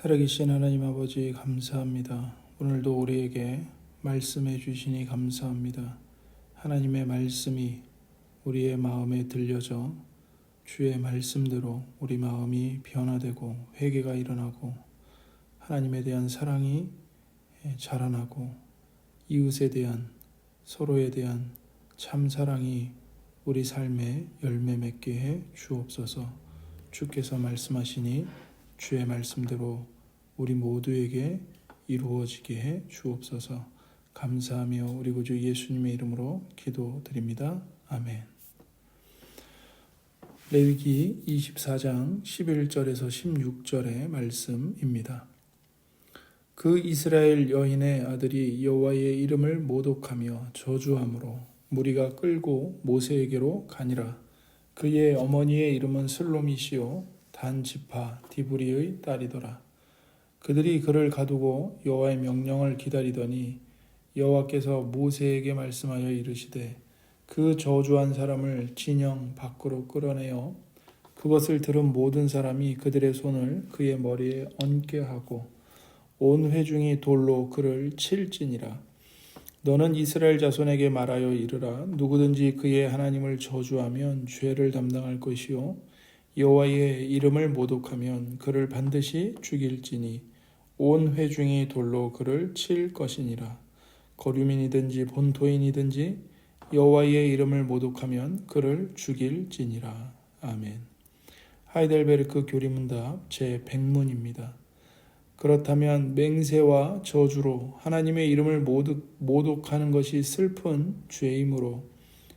살아계신 하나님 아버지 감사합니다. 오늘도 우리에게 말씀해 주시니 감사합니다. 하나님의 말씀이 우리의 마음에 들려져 주의 말씀대로 우리 마음이 변화되고 회개가 일어나고 하나님에 대한 사랑이 자라나고 이웃에 대한 서로에 대한 참 사랑이 우리 삶에 열매 맺게 해 주옵소서. 주께서 말씀하시니 주의 말씀대로 우리 모두에게 이루어지게 해 주옵소서. 감사하며 우리 구주 예수님의 이름으로 기도드립니다. 아멘. 레위기 24장 11절에서 16절의 말씀입니다. 그 이스라엘 여인의 아들이 여호와의 이름을 모독하며 저주함으로 무리가 끌고 모세에게로 가니라. 그의 어머니의 이름은 슬로미시요 단 지파 디브리의 딸이더라. 그들이 그를 가두고 여호와의 명령을 기다리더니 여호와께서 모세에게 말씀하여 이르시되 그 저주한 사람을 진영 밖으로 끌어내어 그것을 들은 모든 사람이 그들의 손을 그의 머리에 얹게 하고 온 회중이 돌로 그를 칠지니라. 너는 이스라엘 자손에게 말하여 이르라. 누구든지 그의 하나님을 저주하면 죄를 담당할 것이요 여호와의 이름을 모독하면 그를 반드시 죽일지니 온 회중이 돌로 그를 칠 것이니라. 거류민이든지 본토인이든지 여호와의 이름을 모독하면 그를 죽일지니라. 아멘. 하이델베르크 교리문답 제100문입니다. 그렇다면 맹세와 저주로 하나님의 이름을 모독하는 것이 슬픈 죄이므로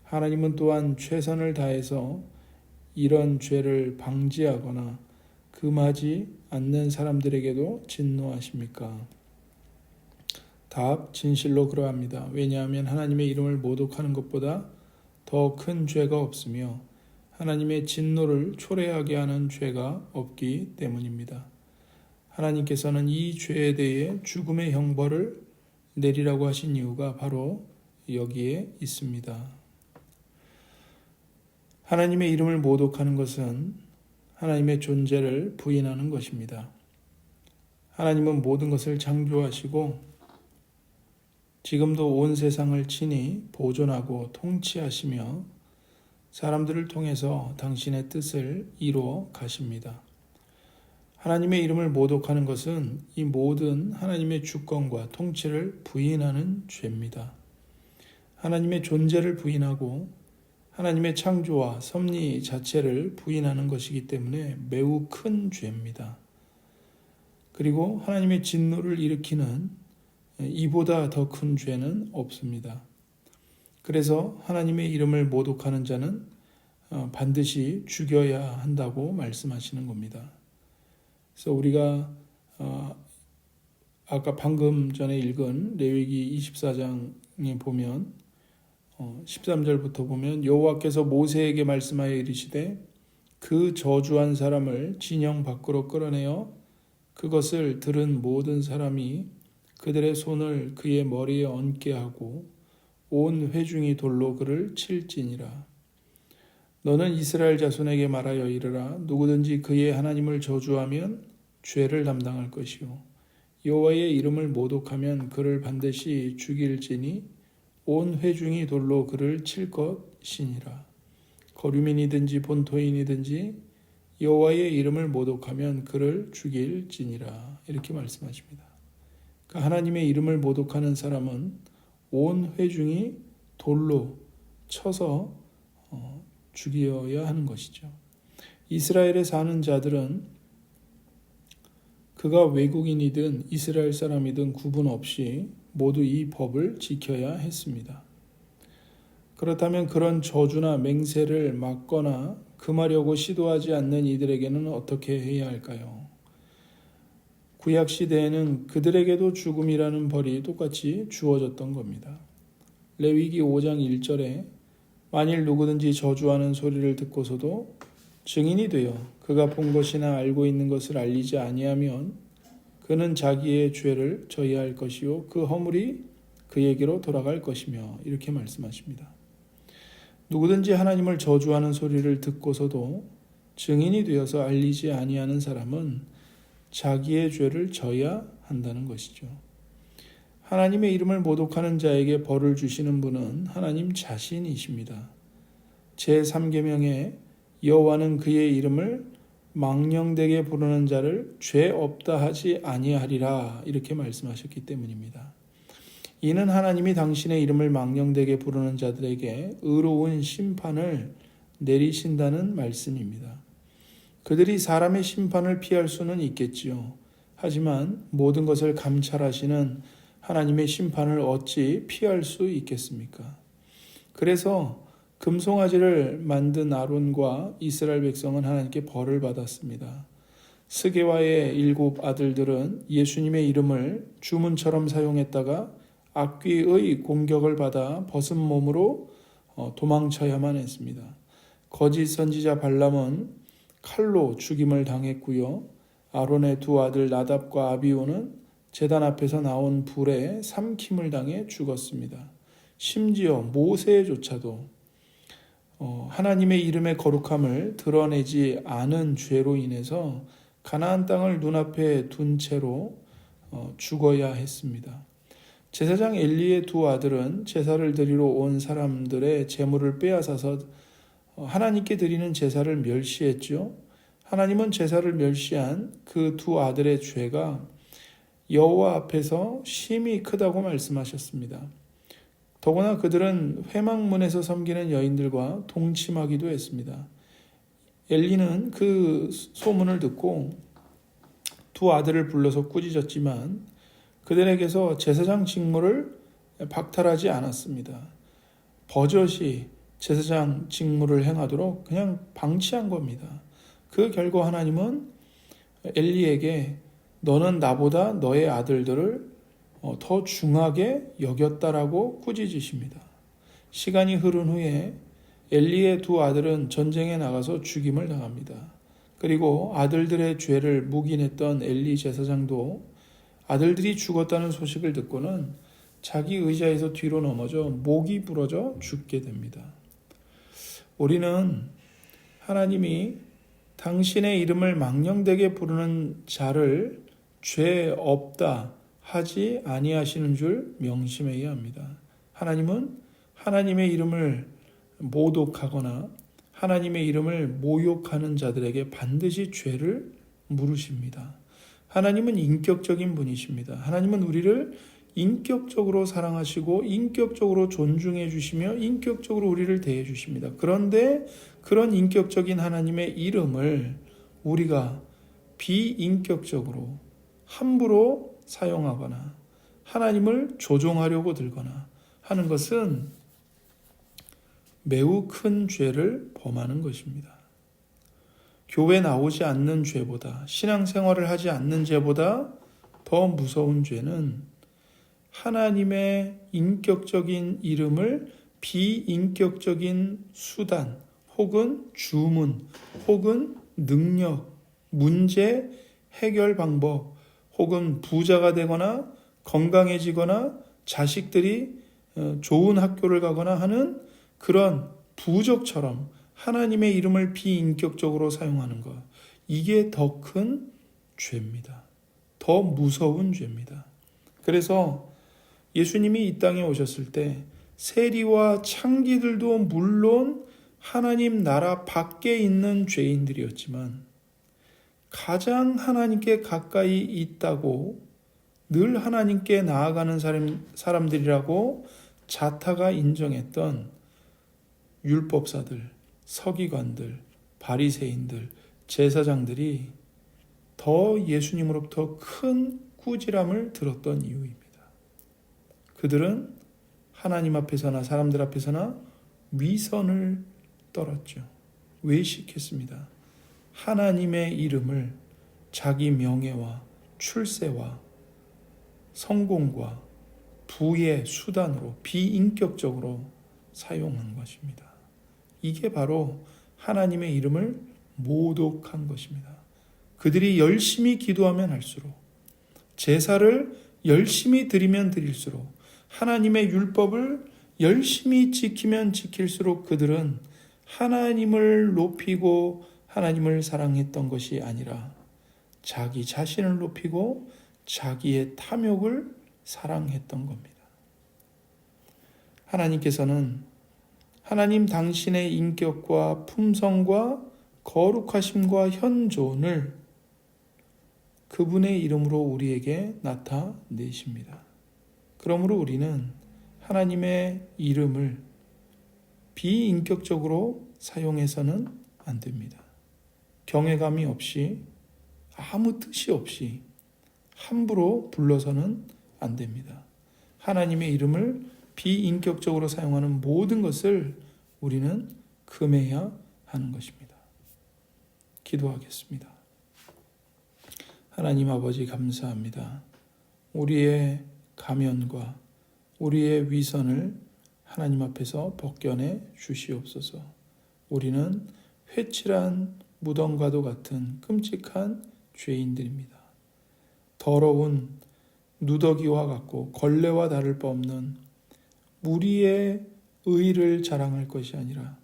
하나님은 또한 최선을 다해서 이런 죄를 방지하거나 금하지 않는 사람들에게도 진노하십니까? 답, 진실로 그러합니다. 왜냐하면 하나님의 이름을 모독하는 것보다 더 큰 죄가 없으며 하나님의 진노를 초래하게 하는 죄가 없기 때문입니다. 하나님께서는 이 죄에 대해 죽음의 형벌을 내리라고 하신 이유가 바로 여기에 있습니다. 하나님의 이름을 모독하는 것은 하나님의 존재를 부인하는 것입니다. 하나님은 모든 것을 창조하시고 지금도 온 세상을 친히 보존하고 통치하시며 사람들을 통해서 당신의 뜻을 이루어 가십니다. 하나님의 이름을 모독하는 것은 이 모든 하나님의 주권과 통치를 부인하는 죄입니다. 하나님의 존재를 부인하고 하나님의 창조와 섭리 자체를 부인하는 것이기 때문에 매우 큰 죄입니다. 그리고 하나님의 진노를 일으키는 이보다 더 큰 죄는 없습니다. 그래서 하나님의 이름을 모독하는 자는 반드시 죽여야 한다고 말씀하시는 겁니다. 그래서 우리가 아까 방금 전에 읽은 레위기 24장에 보면 13절부터 보면 여호와께서 모세에게 말씀하여 이르시되 그 저주한 사람을 진영 밖으로 끌어내어 그것을 들은 모든 사람이 그들의 손을 그의 머리에 얹게 하고 온 회중이 돌로 그를 칠지니라. 너는 이스라엘 자손에게 말하여 이르라. 누구든지 그의 하나님을 저주하면 죄를 담당할 것이요 여호와의 이름을 모독하면 그를 반드시 죽일지니 온 회중이 돌로 그를 칠 것이니라. 거류민이든지 본토인이든지 여호와의 이름을 모독하면 그를 죽일지니라. 이렇게 말씀하십니다. 그러니까 하나님의 이름을 모독하는 사람은 온 회중이 돌로 쳐서 죽여야 하는 것이죠. 이스라엘에 사는 자들은 그가 외국인이든 이스라엘 사람이든 구분 없이 모두 이 법을 지켜야 했습니다. 그렇다면 그런 저주나 맹세를 막거나 금하려고 시도하지 않는 이들에게는 어떻게 해야 할까요? 구약 시대에는 그들에게도 죽음이라는 벌이 똑같이 주어졌던 겁니다. 레위기 5장 1절에 만일 누구든지 저주하는 소리를 듣고서도 증인이 되어 그가 본 것이나 알고 있는 것을 알리지 아니하면 그는 자기의 죄를 져야 할 것이요 그 허물이 그에게로 돌아갈 것이며 이렇게 말씀하십니다. 누구든지 하나님을 저주하는 소리를 듣고서도 증인이 되어서 알리지 아니하는 사람은 자기의 죄를 져야 한다는 것이죠. 하나님의 이름을 모독하는 자에게 벌을 주시는 분은 하나님 자신이십니다. 제3계명에 여호와는 그의 이름을 망령되게 부르는 자를 죄 없다 하지 아니하리라 이렇게 말씀하셨기 때문입니다. 이는 하나님이 당신의 이름을 망령되게 부르는 자들에게 의로운 심판을 내리신다는 말씀입니다. 그들이 사람의 심판을 피할 수는 있겠지요. 하지만 모든 것을 감찰하시는 하나님의 심판을 어찌 피할 수 있겠습니까? 그래서 금송아지를 만든 아론과 이스라엘 백성은 하나님께 벌을 받았습니다. 스게와의 7 아들들은 예수님의 이름을 주문처럼 사용했다가 악귀의 공격을 받아 벗은 몸으로 도망쳐야만 했습니다. 거짓 선지자 발람은 칼로 죽임을 당했고요. 아론의 2 아들 나답과 아비후는 제단 앞에서 나온 불에 삼킴을 당해 죽었습니다. 심지어 모세조차도 하나님의 이름의 거룩함을 드러내지 않은 죄로 인해서 가나안 땅을 눈앞에 둔 채로 죽어야 했습니다. 제사장 엘리의 2 아들은 제사를 드리러 온 사람들의 제물을 빼앗아서 하나님께 드리는 제사를 멸시했죠. 하나님은 제사를 멸시한 그 2 아들의 죄가 여호와 앞에서 심히 크다고 말씀하셨습니다. 더구나 그들은 회막문에서 섬기는 여인들과 동침하기도 했습니다. 엘리는 그 소문을 듣고 2 아들을 불러서 꾸짖었지만 그들에게서 제사장 직무를 박탈하지 않았습니다. 버젓이 제사장 직무를 행하도록 그냥 방치한 겁니다. 그 결과 하나님은 엘리에게 너는 나보다 너의 아들들을 더 중하게 여겼다라고 꾸짖으십니다. 시간이 흐른 후에 엘리의 2 아들은 전쟁에 나가서 죽임을 당합니다. 그리고 아들들의 죄를 묵인했던 엘리 제사장도 아들들이 죽었다는 소식을 듣고는 자기 의자에서 뒤로 넘어져 목이 부러져 죽게 됩니다. 우리는 하나님이 당신의 이름을 망령되게 부르는 자를 죄 없다 하지 아니하시는 줄 명심해야 합니다. 하나님은 하나님의 이름을 모독하거나 하나님의 이름을 모욕하는 자들에게 반드시 죄를 물으십니다. 하나님은 인격적인 분이십니다. 하나님은 우리를 인격적으로 사랑하시고 인격적으로 존중해 주시며 인격적으로 우리를 대해 주십니다. 그런데 그런 인격적인 하나님의 이름을 우리가 비인격적으로 함부로 사용하거나 하나님을 조종하려고 들거나 하는 것은 매우 큰 죄를 범하는 것입니다. 교회 나오지 않는 죄보다, 신앙생활을 하지 않는 죄보다 더 무서운 죄는 하나님의 인격적인 이름을 비인격적인 수단 혹은 주문 혹은 능력, 문제 해결 방법 혹은 부자가 되거나 건강해지거나 자식들이 좋은 학교를 가거나 하는 그런 부적처럼 하나님의 이름을 비인격적으로 사용하는 것, 이게 더 큰 죄입니다. 더 무서운 죄입니다. 그래서 예수님이 이 땅에 오셨을 때 세리와 창기들도 물론 하나님 나라 밖에 있는 죄인들이었지만 가장 하나님께 가까이 있다고 늘 하나님께 나아가는 사람들이라고 자타가 인정했던 율법사들, 서기관들, 바리새인들, 제사장들이 더 예수님으로부터 큰 꾸지람을 들었던 이유입니다. 그들은 하나님 앞에서나 사람들 앞에서나 위선을 떨었죠. 외식했습니다. 하나님의 이름을 자기 명예와 출세와 성공과 부의 수단으로 비인격적으로 사용한 것입니다. 이게 바로 하나님의 이름을 모독한 것입니다. 그들이 열심히 기도하면 할수록, 제사를 열심히 드리면 드릴수록, 하나님의 율법을 열심히 지키면 지킬수록 그들은 하나님을 높이고 하나님을 사랑했던 것이 아니라 자기 자신을 높이고 자기의 탐욕을 사랑했던 겁니다. 하나님께서는 하나님 당신의 인격과 품성과 거룩하심과 현존을 그분의 이름으로 우리에게 나타내십니다. 그러므로 우리는 하나님의 이름을 비인격적으로 사용해서는 안 됩니다. 경외감이 없이 아무 뜻이 없이 함부로 불러서는 안 됩니다. 하나님의 이름을 비인격적으로 사용하는 모든 것을 우리는 금해야 하는 것입니다. 기도하겠습니다. 하나님 아버지 감사합니다. 우리의 가면과 우리의 위선을 하나님 앞에서 벗겨내 주시옵소서. 우리는 회칠한 무덤과도 같은 끔찍한 죄인들입니다. 더러운 누더기와 같고 걸레와 다를 바 없는 우리의 의를 자랑할 것이 아니라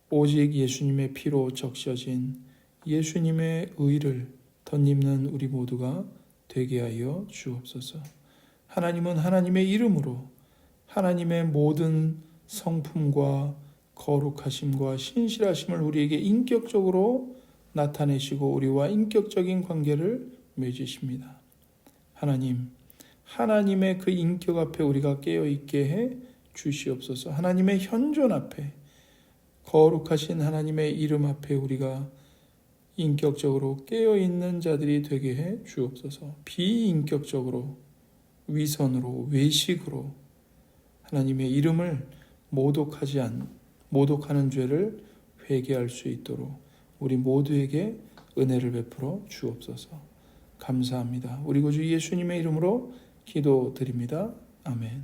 오직 예수님의 피로 적셔진 예수님의 의를 덧입는 우리 모두가 되게 하여 주옵소서. 하나님은 하나님의 이름으로 하나님의 모든 성품과 거룩하심과 신실하심을 우리에게 인격적으로 나타내시고 우리와 인격적인 관계를 맺으십니다. 하나님, 하나님의 그 인격 앞에 우리가 깨어있게 해 주시옵소서. 하나님의 현존 앞에, 거룩하신 하나님의 이름 앞에 우리가 인격적으로 깨어있는 자들이 되게 해 주옵소서. 비인격적으로, 위선으로, 외식으로 하나님의 이름을 모독하는 죄를 회개할 수 있도록 우리 모두에게 은혜를 베풀어 주옵소서. 감사합니다. 우리 구주 예수님의 이름으로 기도드립니다. 아멘.